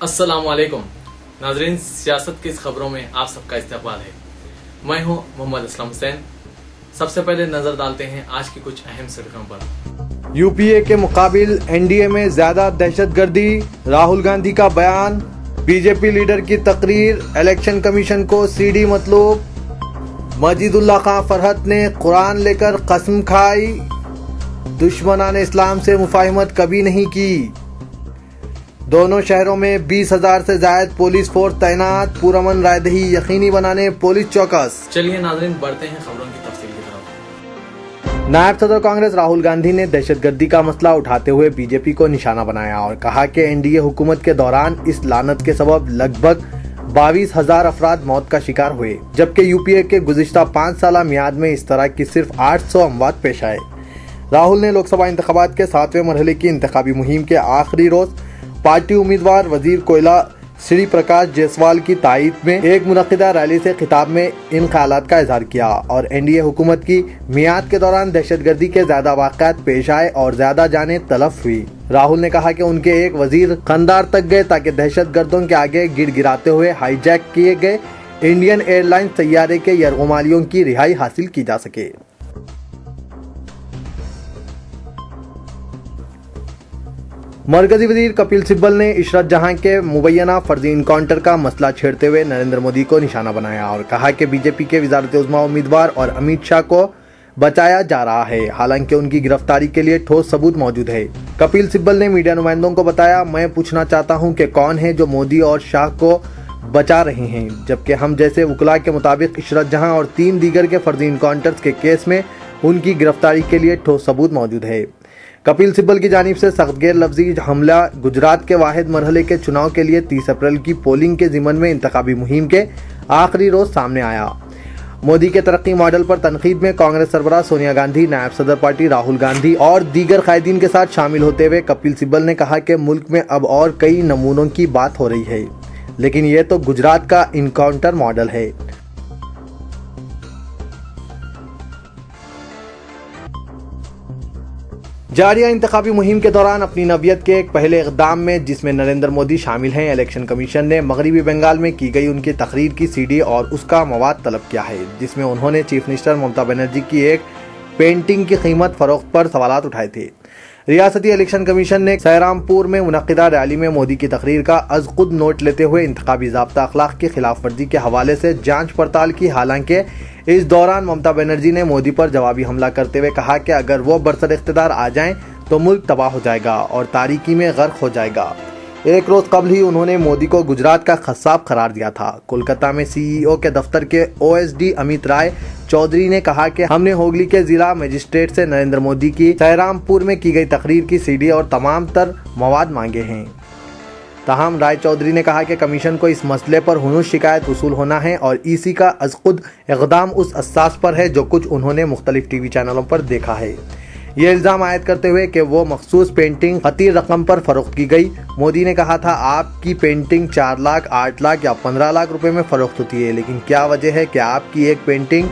अस्सलाम वालेकुम नाजरीन, सियासत की इस खबरों में आप सबका इस्तकबाल है। मैं हूं मोहम्मद असलम हुसैन। सबसे पहले नजर डालते हैं आज की कुछ अहम सुर्खियों पर। यूपीए के मुकाबिल एनडीए में ज्यादा दहशतगर्दी, राहुल गांधी का बयान, बीजेपी लीडर की तकरीर, इलेक्शन कमीशन को सीडी मतलूब, मजीदुल्लाह खां फरहत ने कुरान लेकर कसम खाई, दुश्मनान इस्लाम से मुफाहिमत कभी नहीं की। दोनों शहरों में 20,000 से जायद पुलिस फोर्स तैनात, पुरअमन रायदही यकीनी बनाने पुलिस चौकस। चलिए नाजरीन, बढ़ते हैं खबरों की तफसील की तरफ। नायब सदर कांग्रेस राहुल गांधी ने दहशतगर्दी का मसला उठाते हुए बीजेपी को निशाना बनाया और कहा कि एनडीए हुकूमत के दौरान इस लानत के सबब लगभग 22,000 अफराद मौत का शिकार हुए, जबकि यूपीए के गुज़िश्ता 5 साल मियाद में इस तरह की सिर्फ 800 अमवात पेश आए। राहुल ने लोकसभा इंतखाबात के 7वें मरहले की इंतखाबी मुहिम के आखिरी रोज पार्टी उम्मीदवार वजीर कोयला श्री प्रकाश जायसवाल की तायद में एक मुनक्किदा रैली से खिताब में इन ख्यालात का इजहार किया और एनडीए हुकूमत की मियाद के दौरान दहशतगर्दी के ज्यादा वाक़यात पेश आए और ज्यादा जानें तलफ हुई। राहुल ने कहा कि उनके एक वजीर कंधार तक गए ताकि दहशतगर्दों के आगे गिड़गिड़ाते हुए हाईजैक किए गए इंडियन एयरलाइंस तैयारे के यरगुमालियों की रिहाई हासिल की जा सके। मरकजी वजीर कपिल सिब्बल ने इशरत जहां के मुबैना फर्जी इनकाउंटर का मसला छेड़ते हुए नरेंद्र मोदी को निशाना बनाया और कहा कि बीजेपी के वज़ारत उज़्मा उम्मीदवार और अमित शाह को बचाया जा रहा है, हालांकि उनकी गिरफ्तारी के लिए ठोस सबूत मौजूद है। कपिल सिब्बल ने मीडिया नुमाइंदों को बताया, मैं पूछना चाहता हूं कि कौन है जो मोदी और शाह को बचा रहे हैं, जबकि हम जैसे वकला के मुताबिक इशरत जहां और 3 दीगर के फर्जी इनकाउंटर्स के केस में उनकी गिरफ्तारी के लिए ठोस सबूत मौजूद है। कपिल सिब्बल की जानिब से सख्त गैर लफ्जी हमला गुजरात के वाहिद मरहले के चुनाव के लिए 30 अप्रैल की पोलिंग के ज़िमन में इंतखाबी मुहिम के आखिरी रोज सामने आया। मोदी के तरक्की मॉडल पर तनकीद में कांग्रेस सरबराह सोनिया गांधी, नायब सदर पार्टी राहुल गांधी और दीगर कायदीन के साथ शामिल होते हुए कपिल सिब्बल ने कहा कि मुल्क में अब और कई नमूनों की बात हो रही है, लेकिन ये तो गुजरात का इनकाउंटर मॉडल है। जारिया इंतखाबी मुहिम के दौरान अपनी नवियत के एक पहले इक़दाम में जिसमें नरेंद्र मोदी शामिल हैं, इलेक्शन कमीशन ने मगरबी बंगाल में की गई उनकी तकरीर की सीडी और उसका मवाद तलब किया है, जिसमें उन्होंने चीफ मिनिस्टर ममता बनर्जी की एक पेंटिंग की कीमत फरोख्त पर सवालात उठाए थे। रियासती इलेक्शन कमीशन ने सैरामपुर में मुनक्किदा रैली में मोदी की तकरीर का अज़ खुद नोट लेते हुए इंतखाबी ज़ाब्ता अखलाक की खिलाफ वर्जी के हवाले से जांच पड़ताल की। हालांकि इस दौरान ममता बनर्जी ने मोदी पर जवाबी हमला करते हुए कहा कि अगर वो बरसर इख्तिदार आ जाएं तो मुल्क तबाह हो जाएगा और तारीकी में गर्क हो जाएगा। एक रोज कबल ही उन्होंने मोदी को गुजरात का खस्साब करार दिया था। कोलकाता में सीईओ के दफ्तर के ओएसडी अमित राय चौधरी ने कहा कि हमने होगली के जिला मजिस्ट्रेट से नरेंद्र मोदी की सैरामपुर में की गई तकरीर की सीडी और तमाम तर मवाद मांगे हैं। ताहम राय चौधरी ने कहा कि कमीशन को इस मसले पर हुनूस शिकायत वसूल होना है और ईसी का अज़ खुद इक़दाम उस असास पर है जो कुछ उन्होंने मुख्तलिफ टीवी चैनलों पर देखा है। ये इल्ज़ाम आयद करते हुए कि वो मखसूस पेंटिंग खतीर रकम पर फरोख्त की गई। मोदी ने कहा था, आपकी पेंटिंग 4 लाख, 8 लाख या 15 लाख रुपए में फरोख्त होती है, लेकिन क्या वजह है कि आपकी एक पेंटिंग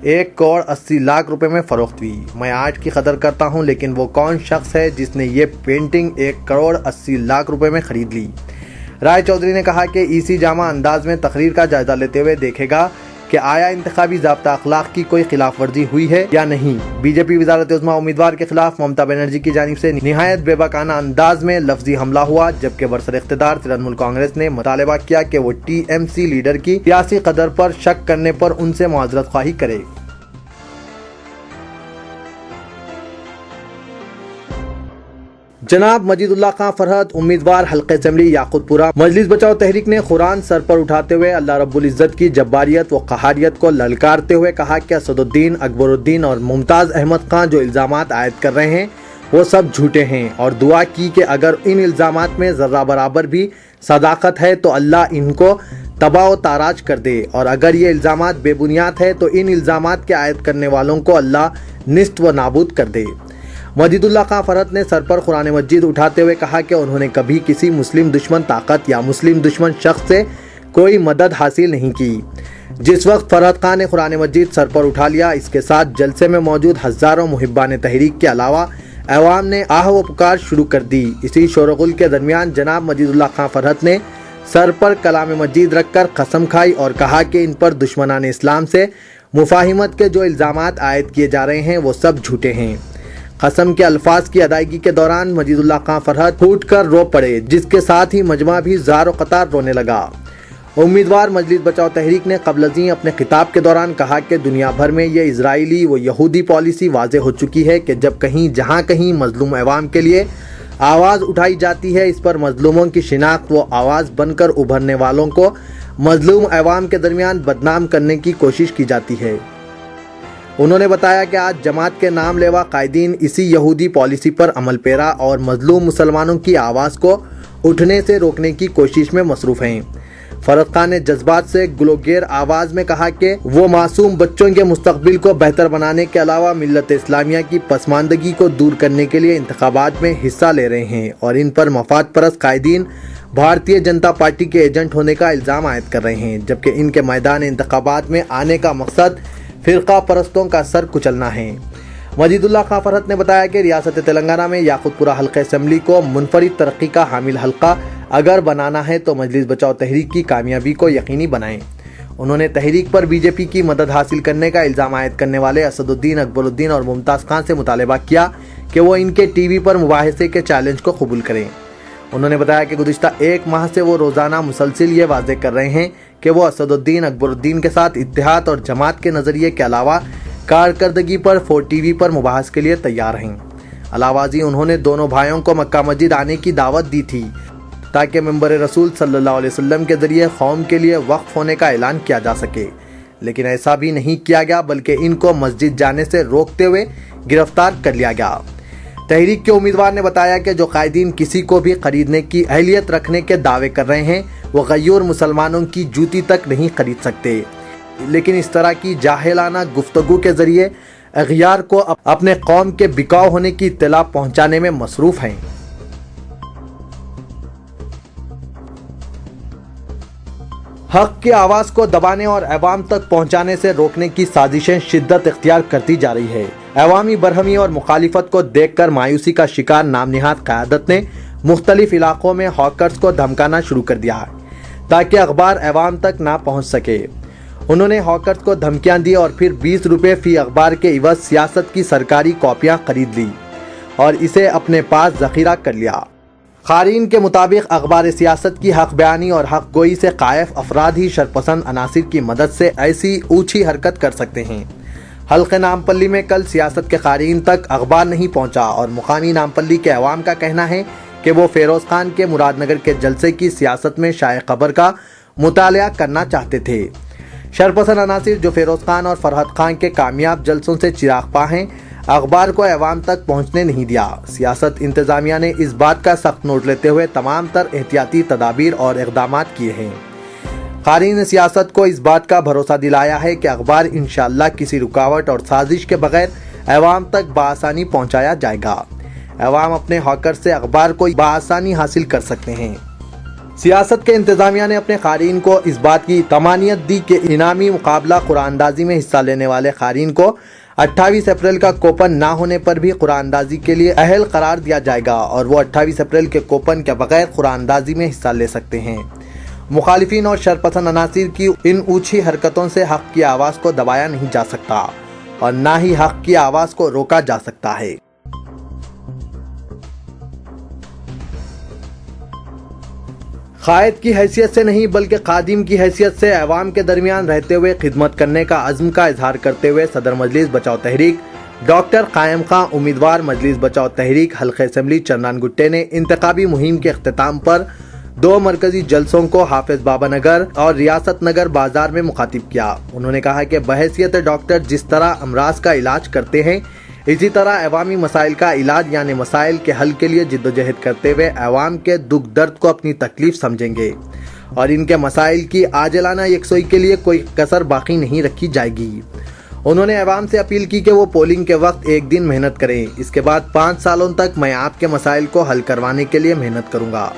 1 करोड़ 80 लाख रुपए में फरोख्त हुई। मैं आर्ट की कदर करता हूं, लेकिन वो कौन शख्स है जिसने ये पेंटिंग 1 करोड़ 80 लाख रुपए में खरीद ली। राय चौधरी ने कहा कि ईसी जामा अंदाज में तकरीर का जायजा लेते हुए देखेगा कि आया इंतखाबी ज़ाब्ता अखलाक की कोई खिलाफ वर्जी हुई है या नहीं। बीजेपी वज़ारत उज़्मा उम्मीदवार के खिलाफ ममता बनर्जी की जानिब से निहायत बेबाकाना अंदाज में लफ्जी हमला हुआ, जबकि बरसर इख्तिदार तृणमूल कांग्रेस ने मुतालबा किया कि वो टीएमसी लीडर की सियासी कदर पर शक करने पर उनसे मुआज़रत ख्वाही करे। जनाब मजीदुल्लाह खां फरहत, उम्मीदवार हल्के असेंबली याकूतपुरा, मजलिस बचाओ तहरीक ने कुरान सर पर उठाते हुए अल्लाह रब्बुल इज़्ज़त की जब्बारियत व क़हारियत को ललकारते हुए कहा कि असदुद्दीन, अकबरुद्दीन और मुमताज़ अहमद खां जो इल्ज़ामात आयद कर रहे हैं वो सब झूठे हैं और दुआ की कि अगर इन इल्ज़ामात में ज़र्रा बराबर भी सदाकत है तो अल्लाह इनको तबाह व ताराज कर दे, और अगर ये इल्ज़ामात बेबुनियाद है तो इन इल्ज़ामात के आयद करने वालों को अल्लाह निस्त व नाबूद कर दे। मजीदुल्लाह खां फरहत ने सर पर कुरान मजीद उठाते हुए कहा कि उन्होंने कभी किसी मुस्लिम दुश्मन ताकत या मुस्लिम दुश्मन शख्स से कोई मदद हासिल नहीं की। जिस वक्त फरहत खान ने कुरान मजीद सर पर उठा लिया, इसके साथ जलसे में मौजूद हज़ारों मुहिब्बान तहरीक के अलावा अवाम ने आह व पुकार शुरू कर दी। इसी शोरगुल के दरमियान जनाब मजीदुल्लाह खां फरहत ने सर पर कलाम मजीद रखकर कसम खाई और कहा कि इन पर दुश्मनान इस्लाम से मुफाहिमत के जो इल्ज़ामात आयद किए जा रहे हैं वो सब झूठे हैं। कसम के अल्फाज की अदायगी के दौरान मजीदुल्लाह खां फरहत फूट कर रो पड़े, जिसके साथ ही मजमा भी ज़ार व कतार रोने लगा। उम्मीदवार मजलिस बचाओ तहरीक ने क़ब्ल अपने खिताब के दौरान कहा कि दुनिया भर में ये इजराइली व यहूदी पॉलिसी वाज़े हो चुकी है कि जब कहीं जहाँ कहीं मजलूम अवाम के लिए आवाज़ उठाई जाती है, इस पर मजलूमों की शिनाख्त व आवाज़ बनकर उभरने वालों को मजलूम अवाम के दरमियान बदनाम करने की कोशिश की जाती है। उन्होंने बताया कि आज जमात के नाम लेवा कायदीन इसी यहूदी पॉलिसी पर अमल पेरा और मजलूम मुसलमानों की आवाज़ को उठने से रोकने की कोशिश में मसरूफ़ हैं। फरहत खान ने जज्बात से गुलोगेर आवाज़ में कहा कि वो मासूम बच्चों के मुस्तकबिल को बेहतर बनाने के अलावा मिल्लत इस्लामिया की पसमानदगी को दूर करने के लिए इंतखाबात में हिस्सा ले रहे हैं और इन पर मफाद परस्त कायदीन भारतीय जनता पार्टी के एजेंट होने का इल्ज़ाम आयद कर रहे हैं, जबकि इनके मैदान इंतखाबात में आने का मकसद फ़िरका परस्तों का सर कुचलना है। मजीदुल्लाह खां फरहत ने बताया कि रियासत तेलंगाना में याकुतपुरा हल्का असम्बली को मुनफरिद तरक्की का हामिल हल्का अगर बनाना है तो मजलिस बचाओ तहरीक की कामयाबी को यकीनी बनाएं। उन्होंने तहरीक पर बीजेपी की मदद हासिल करने का इल्ज़ाम आयद करने वाले असदुद्दीन, अकबरुद्दीन और मुमताज़ खान से मुतालबा किया कि वो इनके टीवी पर मुबाहिसे के चैलेंज को कबूल करें। उन्होंने बताया कि गुज़िश्ता एक माह से वो रोज़ाना मुसलसिल ये वाज़े कर रहे हैं कि वो असदुद्दीन, अकबरुद्दीन के साथ इत्तेहाद और जमात के नज़रिए के अलावा कारकर्दगी पर 4 TV पर मुबाहस के लिए तैयार हैं। अलावाजी उन्होंने दोनों भाइयों को मक्का मस्जिद आने की दावत दी थी ताकि मेंबर रसूल सल्लल्लाहु अलैहि वसल्लम के ज़रिए कौम के लिए वक्फ होने का ऐलान किया जा सके, लेकिन ऐसा भी नहीं किया गया बल्कि इनको मस्जिद जाने से रोकते हुए गिरफ्तार कर लिया गया। तहरीक के उम्मीदवार ने बताया कि जो कायदीन किसी को भी खरीदने की अहलियत रखने के दावे कर रहे हैं वो गयूर मुसलमानों की जूती तक नहीं खरीद सकते, लेकिन इस तरह की जाहिलाना गुफ्तगू के ज़रिए अगयार को अपने कौम के बिकाऊ होने की इत्तला पहुँचाने में मसरूफ़ हैं। हक की आवाज़ को दबाने और अवाम तक पहुँचाने से रोकने की साजिशें शिद्दत इख्तियार करती जा रही है। अवामी बरहमी और मुखालिफत को देखकर मायूसी का शिकार नामनिहाद क़यादत ने मुख्तलिफ इलाकों में हॉकर्स को धमकाना शुरू कर दिया है ताकि अखबार अवाम तक ना पहुँच सके। उन्होंने हॉकर्स को धमकियाँ दी और फिर 20 रुपये फ़ी अखबार के इवज़ सियासत की सरकारी कॉपियाँ खरीद ली और इसे अपने पास ज़ख़ीरा कर लिया। क़ारीन के मुताबिक अखबार सियासत की हक बयानी और हक गोई से कायफ अफराद ही शरपसंद अनासिर की मदद से ऐसी ऊँची हरकत कर सकते हैं। हल्के नामपल्ली में कल सियासत के क़ारीन तक अखबार नहीं पहुँचा और मुकामी नामपल्ली के अवाम का कहना है कि वो फ़िरोज़ खान के मुरादनगर के जलसे की सियासत में शाए ख़बर का मुतालिया करना चाहते थे। शरपसंद अनासिर जो फ़िरोज़ खान और फरहत खान के कामयाब जलसों से चिराग पा हैं, अखबार को अवाम तक पहुँचने नहीं दिया। सियासत इंतज़ामिया ने इस बात का सख्त नोट लेते हुए तमाम तर एहतियाती तदाबीर और इक़दामात किए हैं। क़ारीन सियासत को इस बात का भरोसा दिलाया है कि अखबार इंशाअल्लाह किसी रुकावट और साजिश के बगैर अवाम तक बाआसानी पहुँचाया जाएगा। अवाम अपने हॉकर से अखबार को बाआसानी हासिल कर सकते हैं। सियासत के इंतज़ामिया ने अपने क़ारीन को इस बात की तमानियत दी कि इनामी मुकाबला कुरानंदाज़ी में हिस्सा लेने वाले क़ारीन को 28 अप्रैल का कोपन ना होने पर भी कुरानंदाज़ी के लिए अहल करार दिया जाएगा और वो 28 अप्रैल के कोपन के बगैर कुरानंदाज़ी में हिस्सा ले सकते हैं। मुखालिफिन और शरपसंद अनासिर की इन ऊँची हरकतों से हक़ की आवाज़ को दबाया नहीं जा सकता और ना ही हक़ की आवाज़ को रोका जा सकता है। कायद की हैसियत से नहीं बल्कि खादिम की हैसियत से अवाम के दरमियान रहते हुए खिदमत करने का अज़्म का इजहार करते हुए सदर मजलिस बचाओ तहरीक डॉक्टर कायम खां उम्मीदवार मजलिस बचाओ तहरीक हल्का असम्बली चन्नानगुट्टे ने इंतखाबी मुहिम के अख्तिताम पर 2 मरकजी जलसों को हाफिज बाबा नगर और रियासत नगर बाजार में मुखातिब किया। उन्होंने कहा कि बहैसियत डॉक्टर जिस तरह अमराज का इलाज करते हैं, इसी तरह अवामी मसाइल का इलाज यानी मसाइल के हल के लिए जिद्दोजहद करते हुए अवाम के दुख दर्द को अपनी तकलीफ समझेंगे और इनके मसाइल की आजलाना यकसोई के लिए कोई कसर बाकी नहीं रखी जाएगी। उन्होंने अवाम से अपील की कि वो पोलिंग के वक्त एक दिन मेहनत करें, इसके बाद 5 सालों तक मैं आपके मसाइल को हल करवाने के लिए मेहनत करूँगा।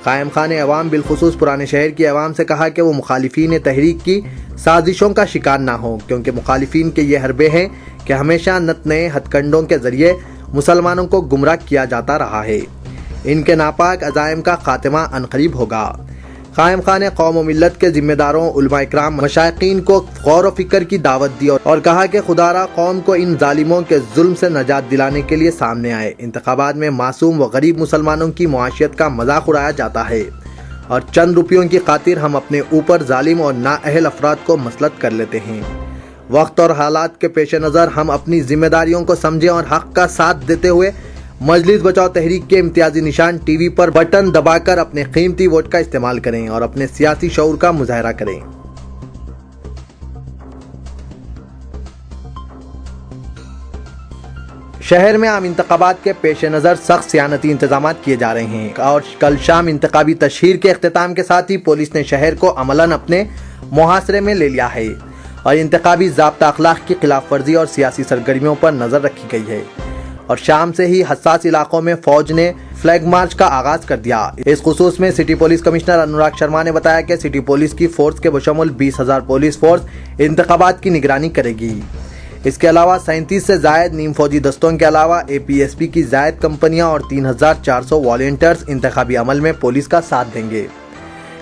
कायम खान ने अवाम बिलखुसूस पुराने शहर की अवाम से कहा कि वो मुखालिफिन तहरीक की साजिशों का शिकार ना हो, क्योंकि मुखालिफिन के ये हरबे हैं कि हमेशा नत नए हथकंडों के ज़रिए मुसलमानों को गुमराह किया जाता रहा है। इनके नापाक अज़ाइम का खात्मा अनकरीब होगा। कायम खान ने कौम व मिल्लत के जिम्मेदारों, उलमा इकराम, मशाइकीन को गौर व फिक्र की दावत दी और कहा कि खुदारा कौम को इन जालिमों के जुल्म से नजात दिलाने के लिए सामने आए। इंतखाबात में मासूम व गरीब मुसलमानों की मुआशियत का मजाक उड़ाया जाता है और चंद रुपयों की खातिर हम अपने ऊपर जालिम और नाअहल अफराद को मसलत कर लेते हैं। वक्त और हालात के पेश नज़र हम अपनी जिम्मेदारियों को समझें और हक़ का साथ देते हुए मजलिस बचाओ तहरीक के इम्तियाजी निशान टीवी पर बटन दबाकर अपने कीमती वोट का इस्तेमाल करें और अपने सियासी शऊर का मुजाहरा करें। शहर में आम इंतखाबात के पेश नज़र सख्त सियानती इंतजाम किए जा रहे हैं और कल शाम इंतखाबी तशहीर के अख्तिताम के साथ ही पुलिस ने शहर को अमलन अपने मुहासरे में ले लिया है और इंतखाबी ज़ाब्ता अखलाक की खिलाफ वर्जी और सियासी सरगर्मियों पर नज़र रखी गई है और शाम से ही हसास इलाकों में फौज ने फ्लैग मार्च का आगाज कर दिया। इस खुसूस में city police commissioner Anurag Sharma ने बताया कि सिटी पुलिस की फोर्स के बशमुल 20,000 पुलिस फोर्स इंतखाबात की निगरानी करेगी। इसके अलावा 37 से जायद नीम फौजी दस्तों के अलावा APSP की जायद कंपनियां और 3,400 वॉलंटियर्स इंतखाबी अमल में पुलिस का साथ देंगे।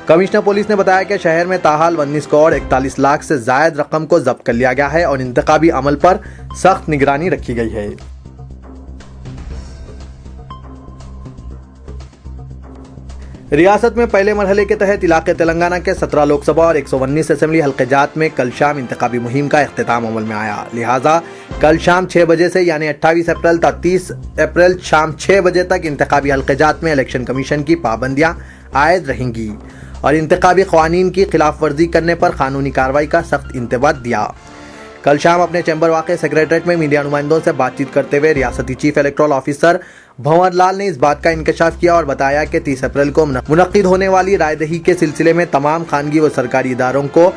कमिश्नर पुलिस ने बताया कि शहर में ताहाल 19 करोड़ 41 लाख से जायद रकम को जब्त कर लिया गया है और इंतखाबी अमल पर सख्त निगरानी रखी गई है। रियासत में पहले मरहले के तहत इलाके तेलंगाना के 17 लोकसभा और 119 असेंबली हल्के जात में कल शाम इंतखाबी मुहिम का इख्तिताम अमल में आया। लिहाजा कल शाम 6 बजे से यानी 28 अप्रैल तक 30 अप्रैल शाम 6 बजे तक इंतखाबी हल्के जात में इलेक्शन कमीशन की पाबंदियां आयद रहेंगी और इंतखाबी क़वानीन की खिलाफ वर्जी करने पर कानूनी कार्रवाई का सख्त इंतबाह दिया। कल शाम अपने चैम्बर वाक़े सेक्रेटरीट में मीडिया नुमाइंदों से बातचीत करते हुए रियासती chief electoral officer Bhanwar Lal ने इस बात का इंकशाफ किया और बताया कि 30 अप्रैल को मुनक्किद होने वाली रायदही के सिलसिले में तमाम खानगी व सरकारी इदारों को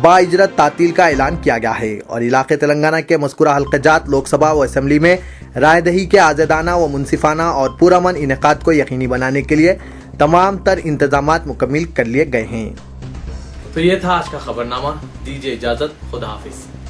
बाइजरत तातील का ऐलान किया गया है और इलाके तेलंगाना के मज़कूरा हल्क़ात लोकसभा व असेंबली में रायदही के आज़ादाना व मुनसिफाना और पुरअमन इनेकाद को यकीनी बनाने के लिए तमाम तर इंतजामात मुकम्मिल कर लिए गए हैं। तो ये था आज का खबरनामा। दीजिए इजाज़त, खुदा हाफिज़।